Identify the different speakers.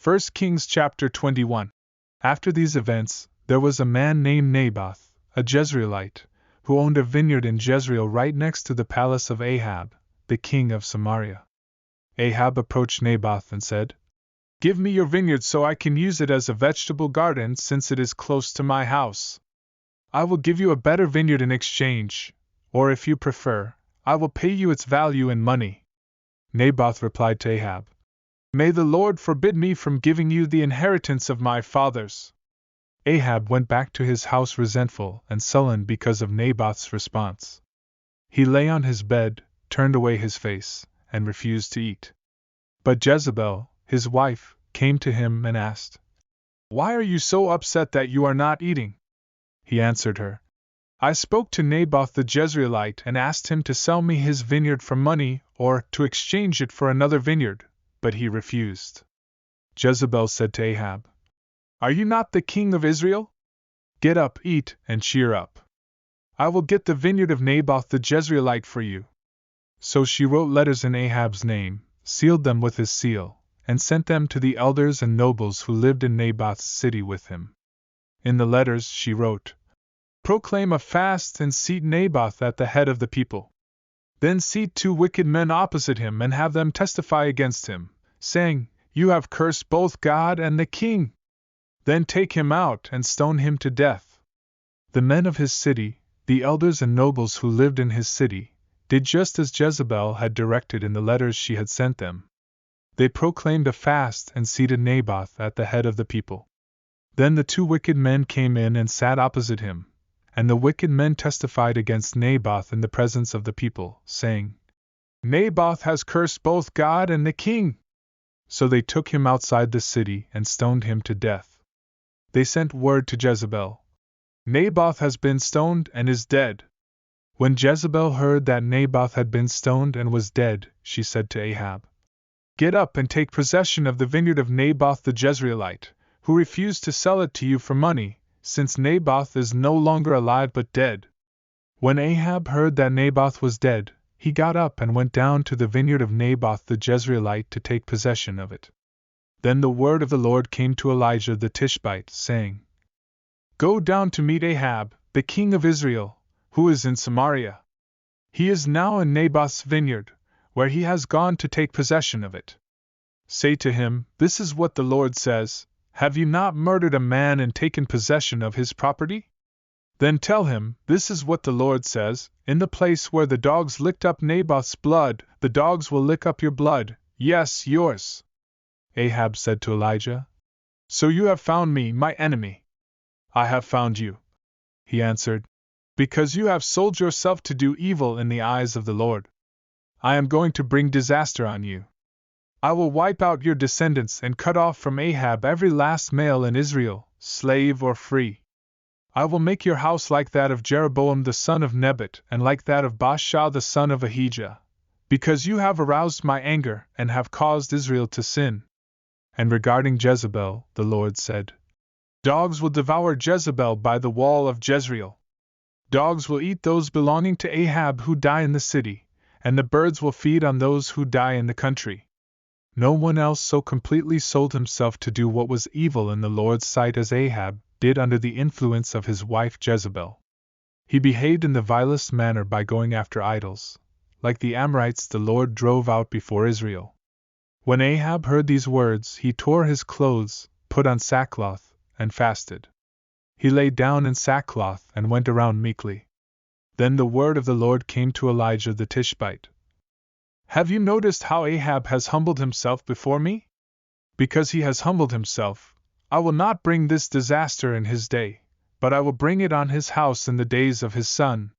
Speaker 1: 1 Kings chapter 21. After these events, there was a man named Naboth, a Jezreelite, who owned a vineyard in Jezreel right next to the palace of Ahab, the king of Samaria. Ahab approached Naboth and said, "Give me your vineyard so I can use it as a vegetable garden since it is close to my house. I will give you a better vineyard in exchange, or if you prefer, I will pay you its value in money." Naboth replied to Ahab, "May the Lord forbid me from giving you the inheritance of my fathers." Ahab went back to his house resentful and sullen because of Naboth's response. He lay on his bed, turned away his face, and refused to eat. But Jezebel, his wife, came to him and asked, "Why are you so upset that you are not eating?" He answered her, "I spoke to Naboth the Jezreelite and asked him to sell me his vineyard for money or to exchange it for another vineyard, but he refused." Jezebel said to Ahab, "Are you not the king of Israel? Get up, eat, and cheer up. I will get the vineyard of Naboth the Jezreelite for you." So she wrote letters in Ahab's name, sealed them with his seal, and sent them to the elders and nobles who lived in Naboth's city with him. In the letters she wrote, "Proclaim a fast and seat Naboth at the head of the people. Then seat 2 wicked men opposite him and have them testify against him, saying, 'You have cursed both God and the king.' Then take him out and stone him to death." The men of his city, the elders and nobles who lived in his city, did just as Jezebel had directed in the letters she had sent them. They proclaimed a fast and seated Naboth at the head of the people. Then the 2 wicked men came in and sat opposite him, and the wicked men testified against Naboth in the presence of the people, saying, "Naboth has cursed both God and the king." So they took him outside the city and stoned him to death. They sent word to Jezebel, "Naboth has been stoned and is dead." When Jezebel heard that Naboth had been stoned and was dead, she said to Ahab, "Get up and take possession of the vineyard of Naboth the Jezreelite, who refused to sell it to you for money, since Naboth is no longer alive but dead." When Ahab heard that Naboth was dead, he got up and went down to the vineyard of Naboth the Jezreelite to take possession of it. Then the word of the Lord came to Elijah the Tishbite, saying, "Go down to meet Ahab, the king of Israel, who is in Samaria. He is now in Naboth's vineyard, where he has gone to take possession of it. Say to him, 'This is what the Lord says, have you not murdered a man and taken possession of his property?' Then tell him, 'This is what the Lord says, in the place where the dogs licked up Naboth's blood, the dogs will lick up your blood, yes, yours.'" Ahab said to Elijah, "So you have found me, my enemy." "I have found you," he answered, "because you have sold yourself to do evil in the eyes of the Lord. I am going to bring disaster on you. I will wipe out your descendants and cut off from Ahab every last male in Israel, slave or free. I will make your house like that of Jeroboam the son of Nebat and like that of Baasha the son of Ahijah, because you have aroused my anger and have caused Israel to sin." And regarding Jezebel, the Lord said, "Dogs will devour Jezebel by the wall of Jezreel. Dogs will eat those belonging to Ahab who die in the city, and the birds will feed on those who die in the country." No one else so completely sold himself to do what was evil in the Lord's sight as Ahab did under the influence of his wife Jezebel. He behaved in the vilest manner by going after idols, like the Amorites the Lord drove out before Israel. When Ahab heard these words, he tore his clothes, put on sackcloth, and fasted. He lay down in sackcloth and went around meekly. Then the word of the Lord came to Elijah the Tishbite. "Have you noticed how Ahab has humbled himself before me? Because he has humbled himself, I will not bring this disaster in his day, but I will bring it on his house in the days of his son,